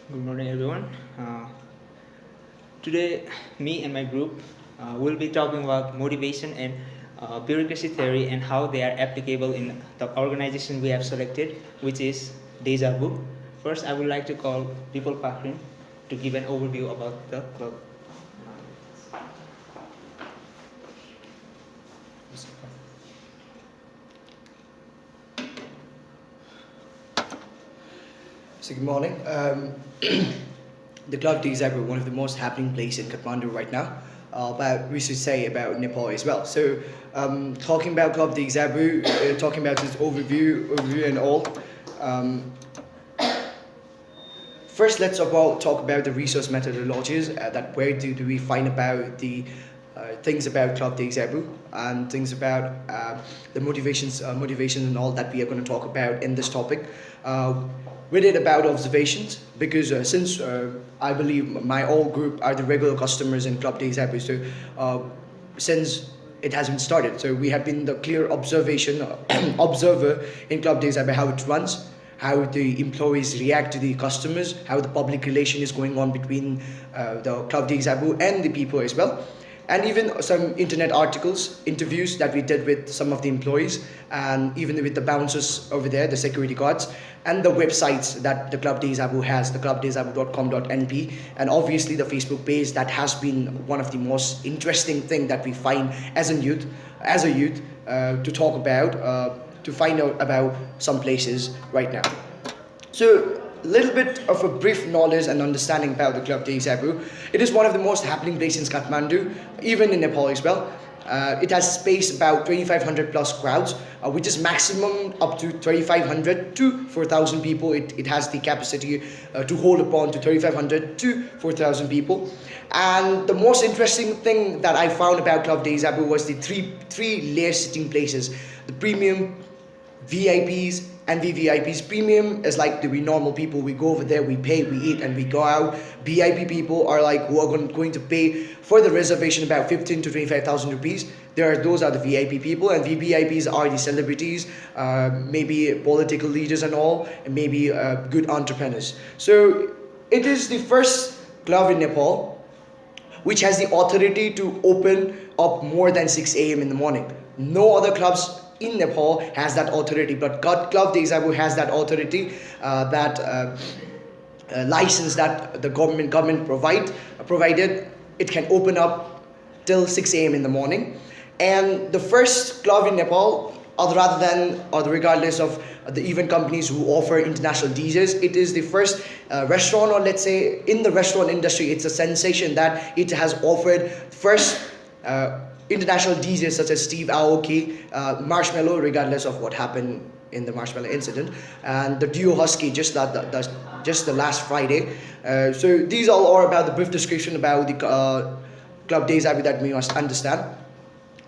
Good morning, everyone. Today, me and my group will be talking about motivation and bureaucracy theory and how they are applicable in the organization we have selected, which is Deja Vu. First, I would like to call People Pakrin to give an overview about the club. So good morning. The club is one of the most happening place in Kathmandu right now. But we should say about Nepal as well. So talking about Club de Zabu, talking about its overview and all. Um, First, let's talk about the resource methodologies. That where do we find about the things about Club de Zabu and things about motivations and all that we are going to talk about in this topic. We did about observations because since I believe my all group are the regular customers in Club de Zabu, so since it has been started, so we have been the clear observer in Club de Zabu how it runs, how the employees react to the customers, how the public relation is going on between the Club de Zabu and the people as well. And even some internet articles, interviews that we did with some of the employees, and even with the bouncers over there, the security guards, and the websites that the Club de Zabu has, the clubdezabu.com.np, and obviously the Facebook page that has been one of the most interesting thing that we find as a youth, to talk about, to find out about some places right now. So, a little bit of a brief knowledge and understanding about the Club de Zabu. It is one of the most happening places in Kathmandu, even in Nepal as well. It has space about 2,500 plus crowds, which is maximum up to 3,500 to 4,000 people. It has the capacity to hold upon to 3,500 to 4,000 people. And the most interesting thing that I found about Club de Zabu was the three layer sitting places: the premium, VIPs, and VVIPs. Premium is like we normal people. We go over there, we pay, we eat, and we go out. VIP people are like who are going to pay for the reservation about 15 to 25,000 rupees. Those are the VIP people, and VVIPs are the celebrities, maybe political leaders and all, and maybe good entrepreneurs. So it is the first club in Nepal which has the authority to open up more than 6 a.m. in the morning. No other clubs in Nepal has that authority, but Club de Zabu has that authority, that license that the government provided. It can open up till 6 a.m. in the morning, and the first club in Nepal, regardless of the event companies who offer international DJs, it is the first restaurant, or let's say in the restaurant industry, it's a sensation that it has offered first international DJs such as Steve Aoki, Marshmello, regardless of what happened in the Marshmello incident, and the duo Husky just the last Friday. So these all are about the brief description about the Club de Zabu that we must understand.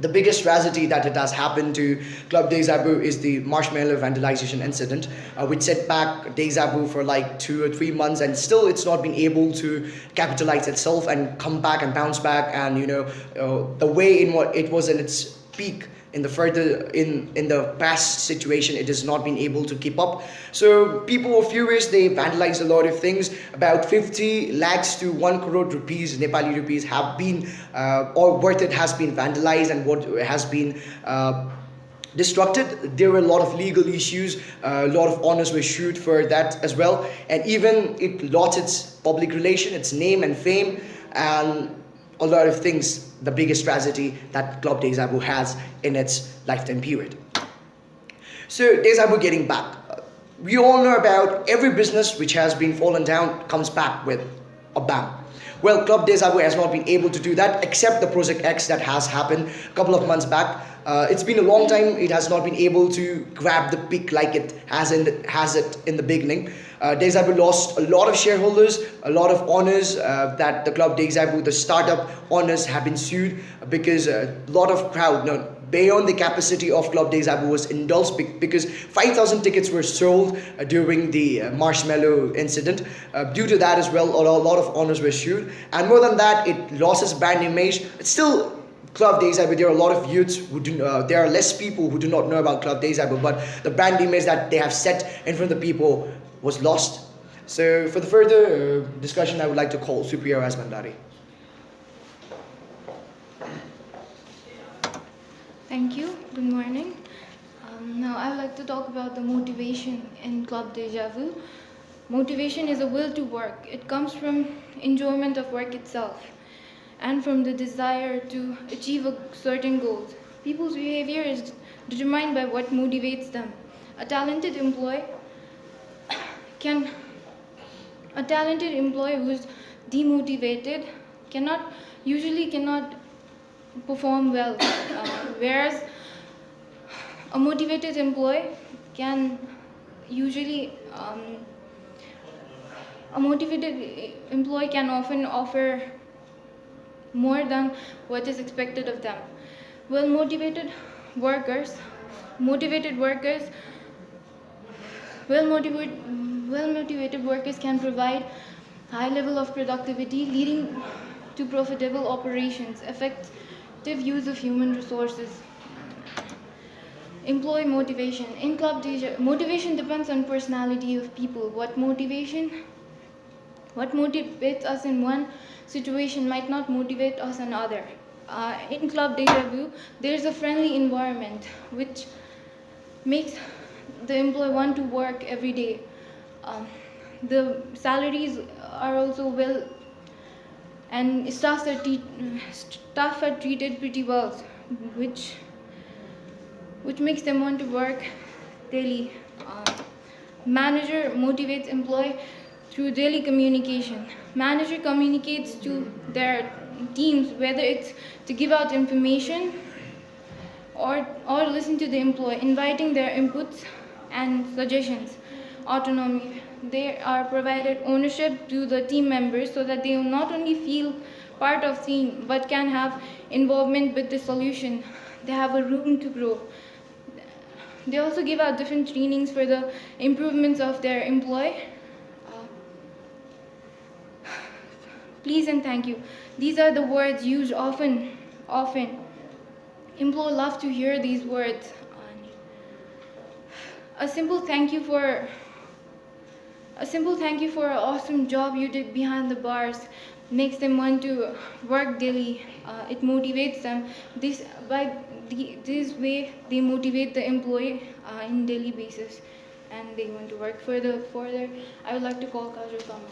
The biggest tragedy that it has happened to Club de Zabu is the marshmallow vandalization incident, which set back de Zabu for like 2 or 3 months, and still it's not been able to capitalize itself and come back and bounce back. And the way in what it was in its peak in the past situation, it has not been able to keep up. So people were furious. They vandalized a lot of things. About 50 lakhs to 1 crore rupees, Nepali rupees, have been or worth it has been vandalized, and what has been destructed. There were a lot of legal issues, a lot of honors were issued for that as well, and even it lost its public relation, its name and fame, and a lot of things. The biggest tragedy that Club de Zabu has in its lifetime period. So de Zabu getting back. We all know about every business which has been fallen down comes back with a bang. Well, Club de Zabu has not been able to do that, except the Project X that has happened a couple of months back. It's been a long time. It has not been able to grab the peak like it has it in the beginning. De Zabu lost a lot of shareholders, a lot of honors. That the Club de Zabu, the startup owners, have been sued because a lot of crowd, beyond the capacity of Club de Zabu, was indulged because 5,000 tickets were sold during the Marshmello incident. Due to that as well, a lot of honors were sued, and more than that, it lost its brand image. It's still Club de Zabu. There are a lot of youths who do. There are less people who do not know about Club de Zabu, but the brand image that they have set in front of the people was lost. So for the further discussion, I would like to call Supriya Rasmandari. Thank you. Good morning. Now I would like to talk about the motivation in Club Deja Vu. Motivation is a will to work. It comes from enjoyment of work itself and from the desire to achieve a certain goals. People's behavior is determined by what motivates them. A talented employee can a talented employee who is demotivated cannot perform well, whereas a motivated employee can usually a motivated employee can often offer more than what is expected of them. Well workers motivated workers well motivated workers can provide high level of productivity leading to profitable operations, effective use of human resources. Employee motivation. In Club Deja, motivation depends on personality of people. What motivates us in one situation might not motivate us in other. In Club Deja Vu, there is a friendly environment which makes the employee want to work every day. The salaries are also well, and staff are treated pretty well, which makes them want to work daily. Manager motivates employee through daily communication. Manager communicates to their teams, whether it's to give out information or listen to the employee, inviting their inputs and suggestions. Autonomy. They are provided ownership to the team members so that they will not only feel part of team but can have involvement with the solution. They have a room to grow. They also give out different trainings for the improvements of their employee. Please and thank you. These are the words used often. Employees love to hear these words. A simple thank you for an awesome job you did behind the bars makes them want to work daily. It motivates them. This way they motivate the employee in daily basis, and they want to work further. I would like to call Kajal Kama.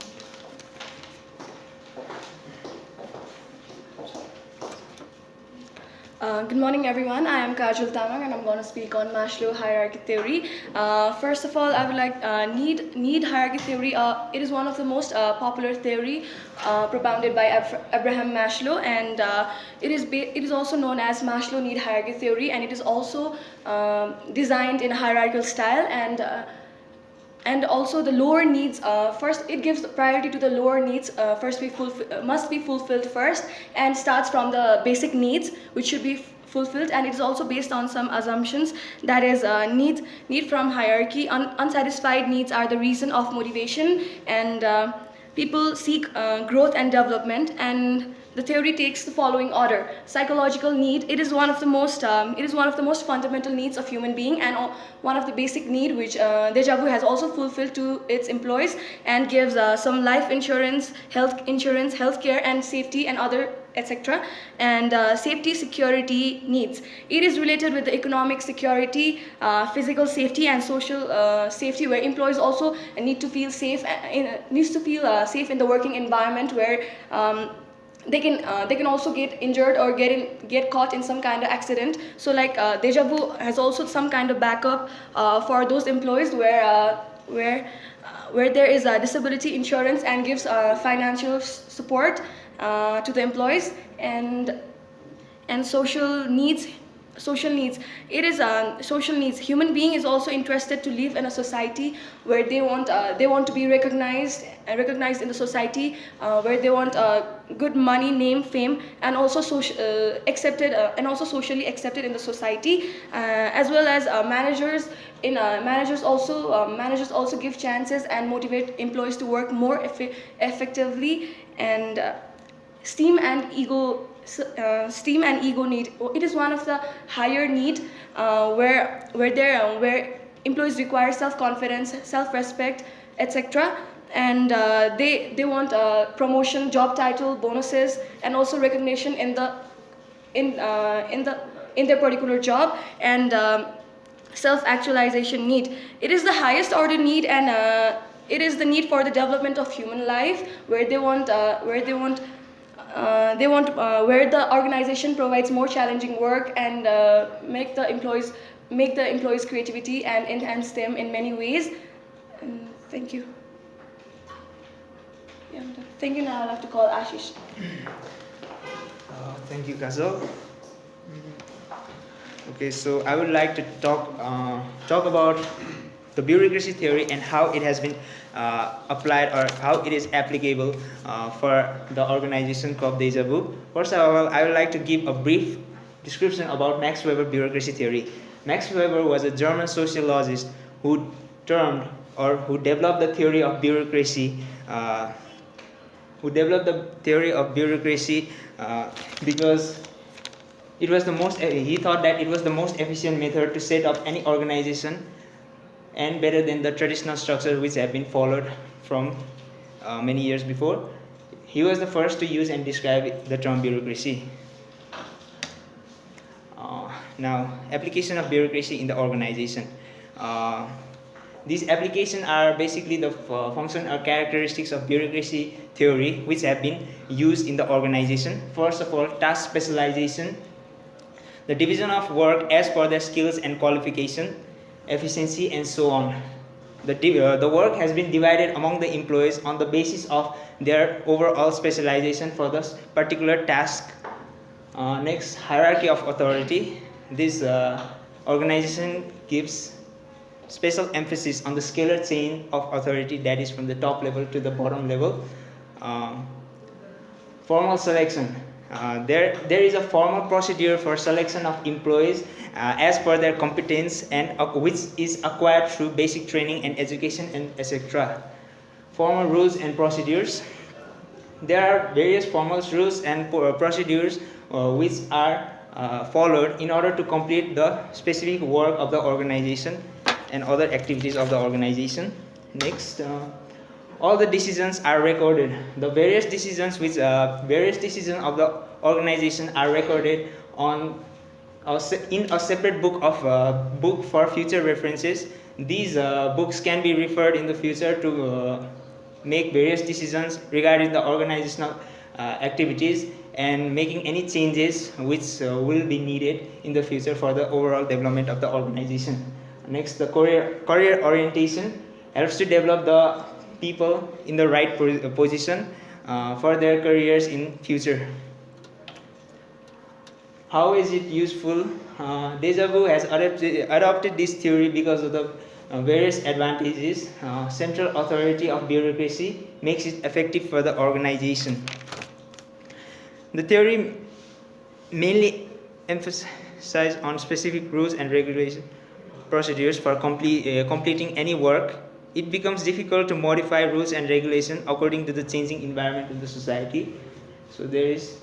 Good morning, everyone. I am Kajal Tamang, and I'm going to speak on Maslow hierarchy theory. First of all, I would like need hierarchy theory. It is one of the most popular theory propounded by Abraham Maslow, and it is also known as Maslow need hierarchy theory, and it is also designed in a hierarchical style, and also the lower needs. First, it gives priority to the lower needs. Must be fulfilled first, and starts from the basic needs, which should be fulfilled. And it is also based on some assumptions. That is, need from hierarchy. Unsatisfied needs are the reason of motivation, and people seek growth and development. And the theory takes the following order: psychological need. It is one of the most fundamental needs of human being, and one of the basic need which Deja Vu has also fulfilled to its employees, and gives some life insurance, healthcare, and safety, and other etc. And safety security needs. It is related with the economic security, physical safety, and social safety, where employees also need to feel safe. Safe in the working environment, where they can also get injured or get caught in some kind of accident. So like Deja Vu has also some kind of backup for those employees where there is a disability insurance, and gives financial support to the employees. And social needs. It is social needs. Human being is also interested to live in a society where they want to be recognized in the society, where they want good money, name, fame, and also accepted and also socially accepted in the society, as well as managers. Managers also give chances and motivate employees to work more effectively. And esteem and ego need. It is one of the higher need, where employees require self-confidence, self-respect, etc. and they want promotion, job title, bonuses, and also recognition in the in their particular job, and self-actualization need. It is the highest order need, and it is the need for the development of human life, where where the organization provides more challenging work, and make the employees creativity and enhance them in many ways. And thank you. Yeah, I'm done. Thank you. Now I'll have to call Ashish. Thank you, Kazal. Okay, so I would like to talk about the bureaucracy theory and how it has been applied, or how it is applicable for the organization called Deja Vu. First of all, I would like to give a brief description about Max Weber bureaucracy theory. Max Weber was a German sociologist who developed the theory of bureaucracy. Because he thought that it was the most efficient method to set up any organization, and better than the traditional structure which have been followed from many years before. He was the first to use and describe the term bureaucracy. Now, application of bureaucracy in the organization. These applications are basically the function or characteristics of bureaucracy theory which have been used in the organization. First of all, task specialization, the division of work as per their skills and qualification, efficiency, and so on. The work has been divided among the employees on the basis of their overall specialization for the particular task. Next, hierarchy of authority. This organization gives special emphasis on the scalar chain of authority, that is from the top level to the bottom level. Formal selection. There is a formal procedure for selection of employees as per their competence, and which is acquired through basic training and education, and etc. Formal rules and procedures. There are various formal rules and procedures which are followed in order to complete the specific work of the organization and other activities of the organization. Next, all the decisions are recorded. The various decisions of the organization are recorded in a separate book for future references. These books can be referred in the future to make various decisions regarding the organizational activities and making any changes which will be needed in the future for the overall development of the organization. Next, the career orientation helps to develop the people in the right position for their careers in future. How is it useful? Deja Vu has adopted this theory because of the various advantages. Central authority of bureaucracy makes it effective for the organization. The theory mainly emphasizes on specific rules and regulation procedures for completing any work. It becomes difficult to modify rules and regulation according to the changing environment of the society. So there is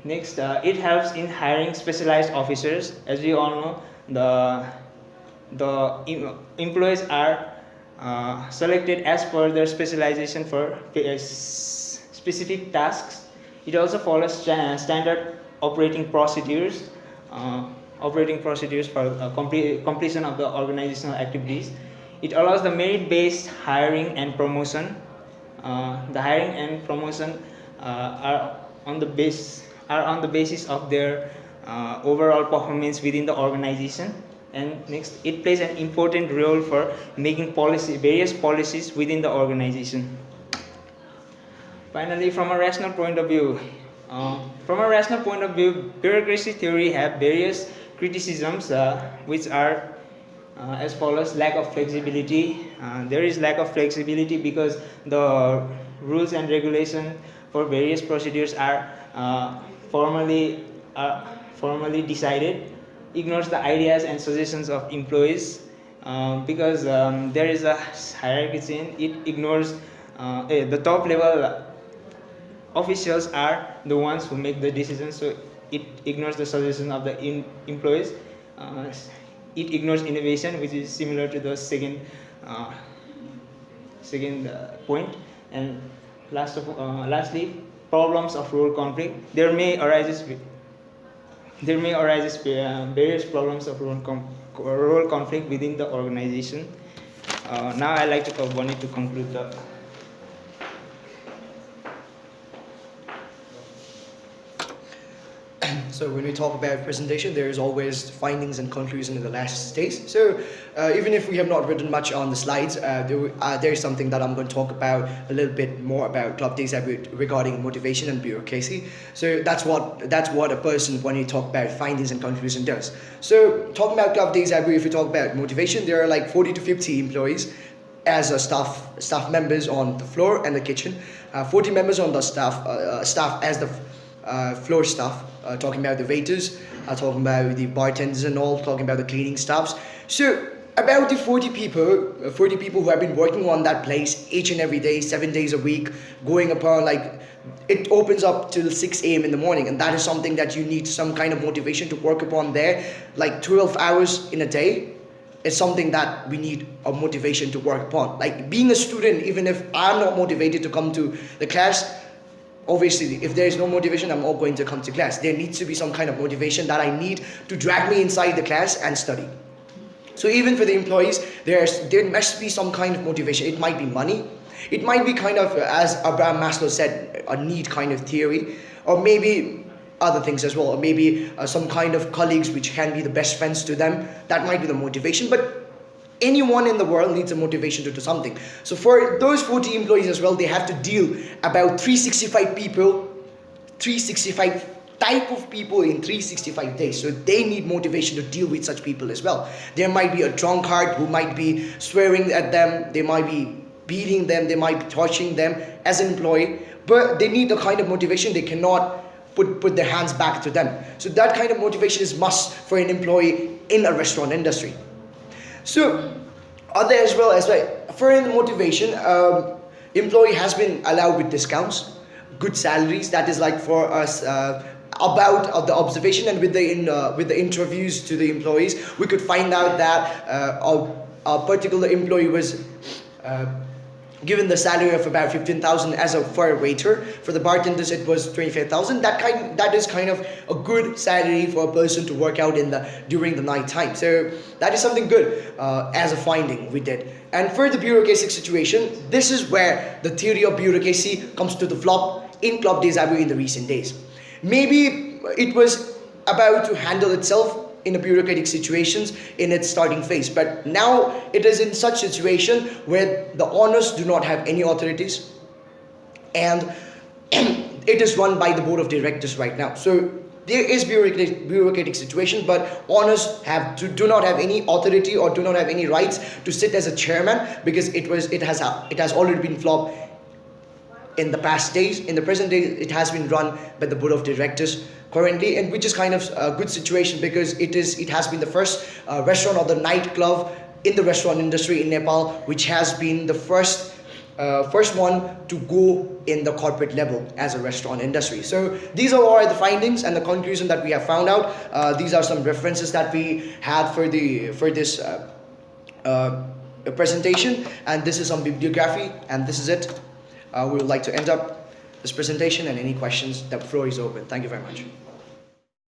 next, it helps in hiring specialized officers. As we all know, the employees are selected as per their specialization for specific tasks. It also follows standard operating procedures for completion of the organizational activities. It allows the merit-based hiring and promotion. The hiring and promotion are on the basis of their overall performance within the organization. And next, it plays an important role for making various policies within the organization. Finally, from a rational point of view, bureaucracy theory have various criticisms, which are as follows: lack of flexibility. There is lack of flexibility because the rules and regulation for various procedures are formally decided. Ignores the ideas and suggestions of employees because there is a hierarchy chain. It ignores the top level officials are the ones who make the decisions, so it ignores the suggestion of the employees. It ignores innovation, which is similar to the second second point. And lastly, problems of role conflict. There may arise various problems of role conflict within the organization. Now I like to call Bonnie to conclude the. So when we talk about presentation, there is always findings and conclusion in the last stage. So even if we have not written much on the slides, there is something that I'm going to talk about a little bit more about Club Days regarding motivation and bureaucracy. So that's what a person, when you talk about findings and conclusion, does. So talking about Club Days, if we talk about motivation, there are like 40 to 50 employees as a staff members on the floor and the kitchen, 40 members on the staff as the floor staff, talking about the waiters, talking about the bartenders and all, talking about the cleaning staffs. So about the 40 people who have been working on that place each and every day, 7 days a week, going upon, like, it opens up till 6 a.m. in the morning, and that is something that you need some kind of motivation to work upon there, like 12 hours in a day. It's something that we need a motivation to work upon. Like being a student, even if I'm not motivated to come to the class, obviously, if there is no motivation, I'm not going to come to class. There needs to be some kind of motivation that I need to drag me inside the class and study. So even for the employees, there must be some kind of motivation. It might be money. It might be kind of, as Abraham Maslow said, a need kind of theory, or maybe other things as well, or maybe some kind of colleagues which can be the best friends to them. That might be the motivation. But anyone in the world needs a motivation to do something. So for those 40 employees as well, they have to deal about 365 people, 365 type of people in 365 days. So they need motivation to deal with such people as well. There might be a drunkard who might be swearing at them, they might be beating them, they might be torturing them as an employee, but they need the kind of motivation. They cannot put their hands back to them. So that kind of motivation is must for an employee in a restaurant industry. So other as well for motivation, employee has been allowed with discounts, good salaries. That is like for us about the observation, and with the interviews to the employees, we could find out that a particular employee was given the salary of about 15,000 for a waiter. For the bartenders, it was 25,000. That is kind of a good salary for a person to work out during the night time. So that is something good as a finding we did. And for the bureaucratic situation, this is where the theory of bureaucracy comes to the flop in Club Des Abus in the recent days. Maybe it was about to handle itself in a bureaucratic situations in its starting phase, but now it is in such situation where the owners do not have any authorities, and it is run by the board of directors right now. So there is bureaucratic situation, but owners do not have any authority or do not have any rights to sit as a chairman, because it has already been flopped in the past days. In the present day, it has been run by the board of directors currently, and which is kind of a good situation, because it has been the first restaurant or the nightclub in the restaurant industry in Nepal, which has been the first one to go in the corporate level as a restaurant industry. So these are all the findings and the conclusion that we have found out. These are some references that we had for this presentation, and this is some bibliography, and this is it. We would like to end up this presentation, and any questions, the floor is open. Thank you very much.